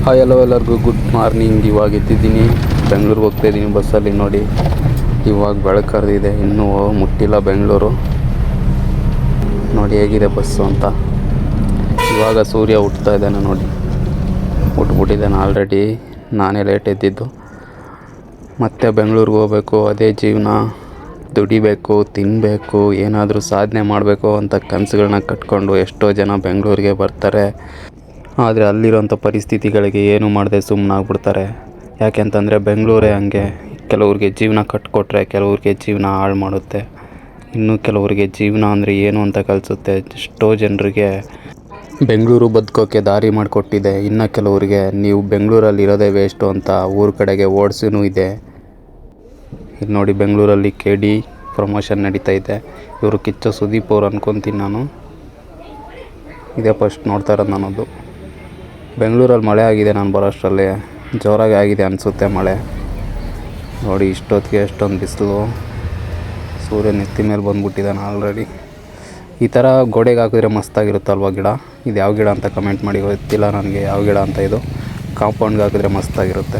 Hi hello ಎಲ್ಲರಿಗೂ good morning. ಇವಾಗ ಎದ್ದಿದ್ದೀನಿ, ಬೆಂಗಳೂರಿಗೆ ಹೋಗ್ತಾಯಿದ್ದೀನಿ ಬಸ್ಸಲ್ಲಿ. ನೋಡಿ ಇವಾಗ ಬೆಳಕರಿದಿದೆ, ಇನ್ನೂ ಮುಟ್ಟಿಲ್ಲ ಬೆಂಗಳೂರು. ನೋಡಿ ಹೇಗಿದೆ ಬಸ್ಸು ಅಂತ. ಇವಾಗ ಸೂರ್ಯ ಹುಟ್ತಾ ಇದ್ದಾನೆ ನೋಡಿ, ಹುಟ್ಬಿಟ್ಟಿದ್ದಾನೆ ಆಲ್ರೆಡಿ. ನಾನೇ ಲೇಟ್ ಎದ್ದಿದ್ದು. ಮತ್ತೆ ಬೆಂಗಳೂರಿಗೆ ಹೋಗ್ಬೇಕು, ಅದೇ ಜೀವನ. ದುಡಿಬೇಕು, ತಿನ್ನಬೇಕು, ಏನಾದರೂ ಸಾಧನೆ ಮಾಡಬೇಕು ಅಂತ ಕನಸುಗಳನ್ನ ಕಟ್ಕೊಂಡು ಎಷ್ಟೋ ಜನ ಬೆಂಗಳೂರಿಗೆ ಬರ್ತಾರೆ. ಆದರೆ ಅಲ್ಲಿರೋಂಥ ಪರಿಸ್ಥಿತಿಗಳಿಗೆ ಏನು ಮಾಡದೆ ಸುಮ್ಮನಾಗ್ಬಿಡ್ತಾರೆ. ಯಾಕೆಂತಂದರೆ ಬೆಂಗಳೂರೇ ಹಂಗೆ. ಕೆಲವ್ರಿಗೆ ಜೀವನ ಕಟ್ಕೊಟ್ರೆ ಕೆಲವ್ರಿಗೆ ಜೀವನ ಹಾಳು ಮಾಡುತ್ತೆ. ಇನ್ನು ಕೆಲವರಿಗೆ ಜೀವನ ಅಂದರೆ ಏನು ಅಂತ ಕಲಿಸುತ್ತೆ. ಎಷ್ಟೋ ಜನರಿಗೆ ಬೆಂಗಳೂರು ಬದುಕೋಕ್ಕೆ ದಾರಿ ಮಾಡಿಕೊಟ್ಟಿದೆ. ಇನ್ನು ಕೆಲವರಿಗೆ ನೀವು ಬೆಂಗಳೂರಲ್ಲಿ ಇರೋದೇ ವೇಸ್ಟು ಅಂತ ಊರ ಕಡೆಗೆ ಓಡಿಸೂ ಇದೆ. ಇದು ನೋಡಿ, ಬೆಂಗಳೂರಲ್ಲಿ KD ಪ್ರಮೋಷನ್ ನಡೀತಾ ಇದೆ. ಇವರು ಕಿಚ್ಚ ಸುದೀಪ್ ಅವ್ರು ಅನ್ಕೊತೀನಿ ನಾನು. ಇದೇ ಫಸ್ಟ್ ನೋಡ್ತಾ ಇರೋದು ನಾನದು. ಬೆಂಗಳೂರಲ್ಲಿ ಮಳೆ ಆಗಿದೆ, ನಾನು ಬರೋಷ್ಟರಲ್ಲಿ ಜೋರಾಗಿ ಆಗಿದೆ ಅನಿಸುತ್ತೆ ಮಳೆ. ನೋಡಿ ಇಷ್ಟೊತ್ತಿಗೆ ಎಷ್ಟೊಂದು ಬಿಸಿಲು, ಸೂರ್ಯ ನೆತ್ತಿ ಮೇಲೆ ಬಂದುಬಿಟ್ಟಿದ್ದಾನೆ ಆಲ್ರೆಡಿ. ಈ ಥರ ಗೋಡೆಗೆ ಹಾಕಿದ್ರೆ ಮಸ್ತಾಗಿರುತ್ತಲ್ವ ಗಿಡ. ಇದು ಯಾವ ಗಿಡ ಅಂತ ಕಮೆಂಟ್ ಮಾಡಿ, ಗೊತ್ತಿಲ್ಲ ನನಗೆ ಯಾವ ಗಿಡ ಅಂತ. ಇದು ಕಾಂಪೌಂಡ್ಗೆ ಹಾಕಿದ್ರೆ ಮಸ್ತಾಗಿರುತ್ತೆ.